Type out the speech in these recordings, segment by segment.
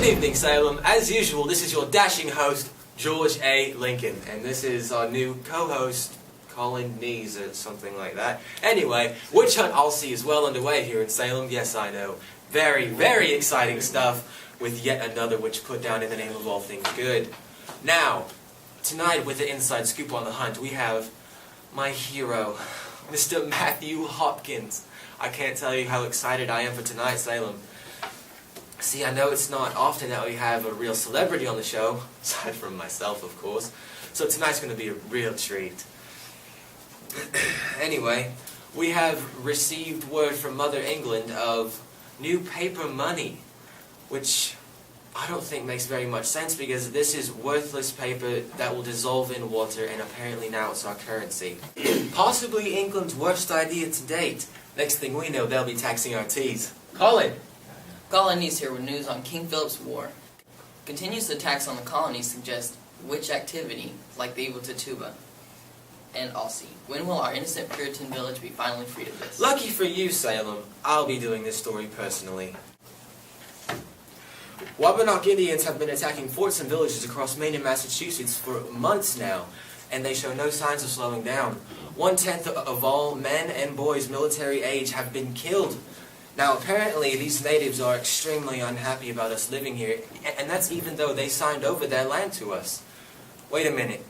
evening, Salem. As usual, this is your dashing host, George A. Lincoln, and this is our new co-host, Colin Nees, or something like that. Anyway, Witch Hunt Aussie is well underway here in Salem. Yes, I know. Very, very exciting stuff with yet another witch put down in the name of all things good. Now, tonight with the inside scoop on the hunt, we have my hero, Mr. Matthew Hopkins. I can't tell you how excited I am for tonight, Salem. See, I know it's not often that we have a real celebrity on the show, aside from myself, of course, so tonight's going to be a real treat. Anyway, we have received word from Mother England of new paper money, which I don't think makes very much sense because this is worthless paper that will dissolve in water, and apparently now it's our currency. Possibly England's worst idea to date. Next thing we know, they'll be taxing our teas. Colin! Colonies here with news on King Philip's War. Continuous attacks on the colonies suggest witch activity, like the evil Tituba and Aussie. When will our innocent Puritan village be finally freed of this? Lucky for you, Salem, I'll be doing this story personally. Wabanach Indians have been attacking forts and villages across Maine and Massachusetts for months now, and they show no signs of slowing down. 1/10 of all men and boys military age have been killed. Now, apparently, these natives are extremely unhappy about us living here, and that's even though they signed over their land to us. Wait a minute.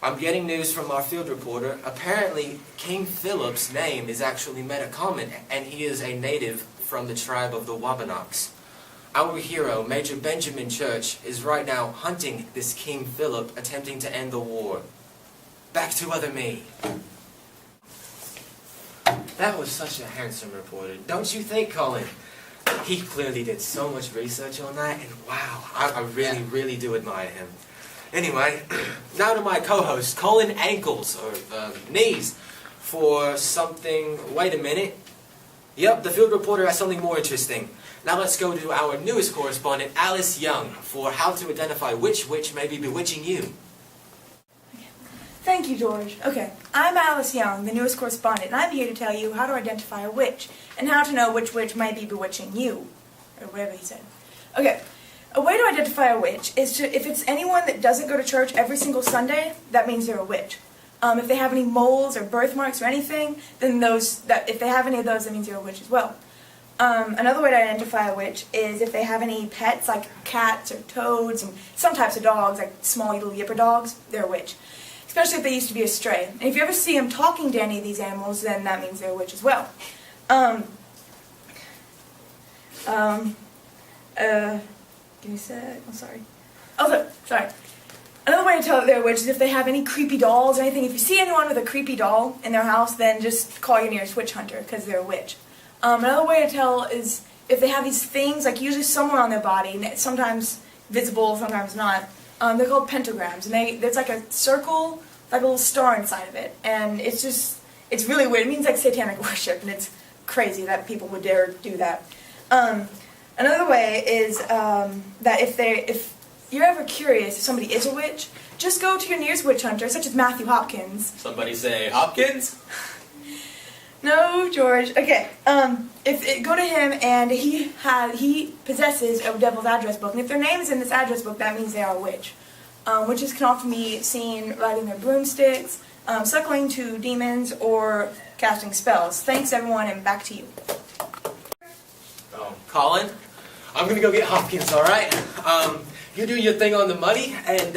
I'm getting news from our field reporter. Apparently, King Philip's name is actually Metacommon, and he is a native from the tribe of the Wabanachs. Our hero, Major Benjamin Church, is right now hunting this King Philip, attempting to end the war. Back to other me. That was such a handsome reporter, don't you think, Colin? He clearly did so much research on that, and wow, I really do admire him. Anyway, now to my co-host, Colin Ankles, or Knees, for something... Wait a minute. Yep, the field reporter has something more interesting. Now let's go to our newest correspondent, Alice Young, for how to identify which witch may be bewitching you. Thank you, George. Okay, I'm Alice Young, the newest correspondent, and I'm here to tell you how to identify a witch, and how to know which witch might be bewitching you, or whatever he said. Okay, a way to identify a witch is to, if it's anyone that doesn't go to church every single Sunday, that means they're a witch. If they have any moles or birthmarks or anything, then if they have any of those, that means they're a witch as well. Another way to identify a witch is if they have any pets, like cats or toads, and some types of dogs, like small little yipper dogs, they're a witch. Especially if they used to be a stray. And if you ever see them talking to any of these animals, then that means they're a witch as well. Give me a sec. I'm sorry. Oh, sorry. Another way to tell that they're a witch is if they have any creepy dolls or anything. If you see anyone with a creepy doll in their house, then just call your nearest witch hunter, because they're a witch. Another way to tell is if they have these things, like usually somewhere on their body, sometimes visible, sometimes not. They're called pentagrams, and there's like a circle, like a little star inside of it, and it's really weird. It means like satanic worship, and it's crazy that people would dare do that. Another way is that if you're ever curious if somebody is a witch, just go to your nearest witch hunter, such as Matthew Hopkins. Somebody say Hopkins? No, George. Okay. Go to him, and he possesses a devil's address book, and if their name is in this address book, that means they are a witch. Witches can often be seen riding their broomsticks, suckling to demons, or casting spells. Thanks, everyone, and back to you. Oh, Colin, I'm gonna go get Hopkins. All right. You do your thing on the muddy, and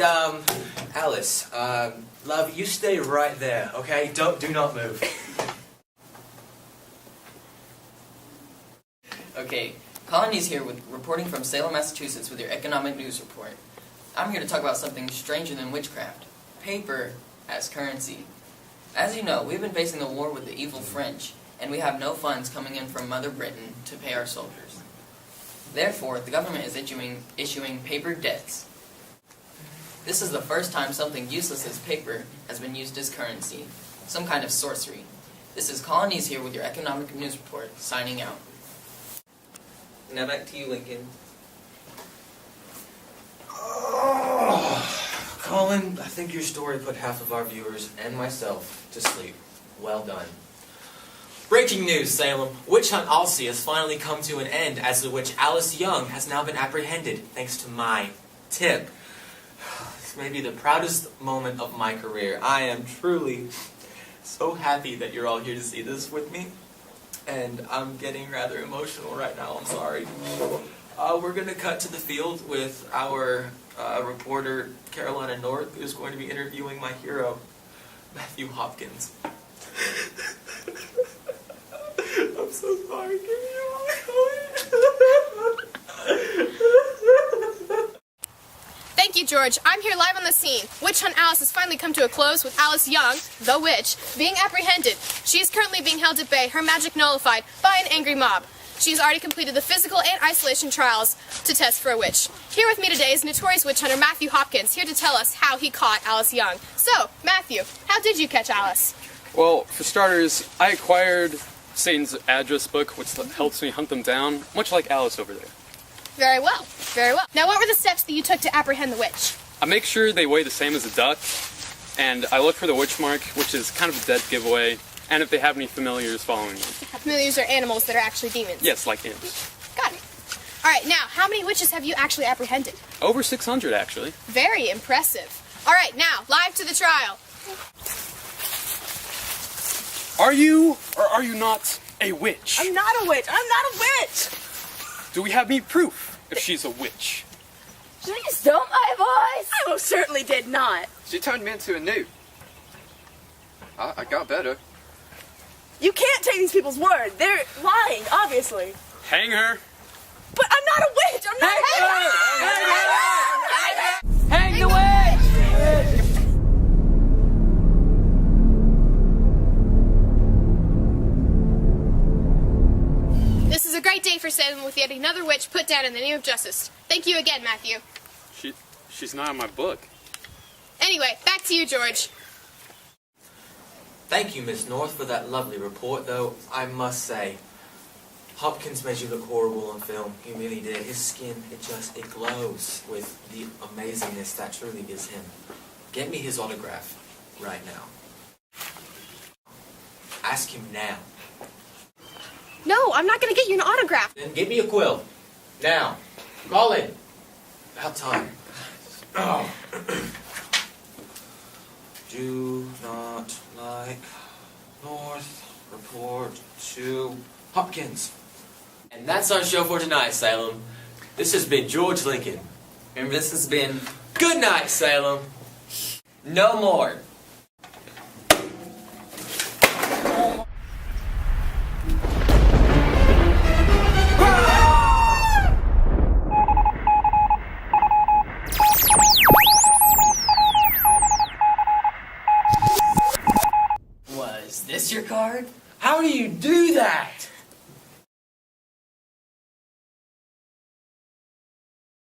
Alice, love, you stay right there. Okay? Do not move. Okay, Colony's here reporting from Salem, Massachusetts with your economic news report. I'm here to talk about something stranger than witchcraft. Paper as currency. As you know, we've been facing the war with the evil French, and we have no funds coming in from Mother Britain to pay our soldiers. Therefore, the government is issuing paper debts. This is the first time something useless as paper has been used as currency, some kind of sorcery. This is Colony's here with your economic news report, signing out. Now back to you, Lincoln. Oh, Colin, I think your story put half of our viewers and myself to sleep. Well done. Breaking news, Salem. Witch Hunt Alcy has finally come to an end as the witch Alice Young has now been apprehended thanks to my tip. This may be the proudest moment of my career. I am truly so happy that you're all here to see this with me. And I'm getting rather emotional right now, I'm sorry. We're going to cut to the field with our reporter, Carolina North, who's going to be interviewing my hero, Matthew Hopkins. I'm so sorry. Give me a Thank you, George. I'm here live on the scene. Witch Hunt Alice has finally come to a close with Alice Young, the witch, being apprehended. She is currently being held at bay, her magic nullified by an angry mob. She has already completed the physical and isolation trials to test for a witch. Here with me today is notorious witch hunter Matthew Hopkins, here to tell us how he caught Alice Young. So, Matthew, how did you catch Alice? Well, for starters, I acquired Satan's address book, which helps me hunt them down, much like Alice over there. Very well, very well. Now, what were the steps that you took to apprehend the witch? I make sure they weigh the same as a duck, and I look for the witch mark, which is kind of a dead giveaway, and if they have any familiars following them. Familiars are animals that are actually demons. Yes, like imps. Got it. All right, now, how many witches have you actually apprehended? Over 600, actually. Very impressive. All right, now, live to the trial. Are you, or are you not, a witch? I'm not a witch. I'm not a witch. Do we have any proof if she's a witch? Did you steal my voice? I most certainly did not. She turned me into a newt. I got better. You can't take these people's word. They're lying, obviously. Hang her. But I'm not a witch. I'm not a witch. Hang the witch! This is a great day for Salem with yet another witch put down in the name of justice. Thank you again, Matthew. She's not in my book. Anyway, back to you, George. Thank you, Miss North, for that lovely report, though I must say, Hopkins made you look horrible on film. He really did. His skin, it glows with the amazingness that truly is him. Get me his autograph right now. Ask him now. No, I'm not going to get you an autograph. Then give me a quill. Now. Call in. About time. Oh. Do not like North report to Hopkins. And that's our show for tonight, Salem. This has been George Lincoln. And this has been Good night, Salem. No More. Was this your card? How do you do that?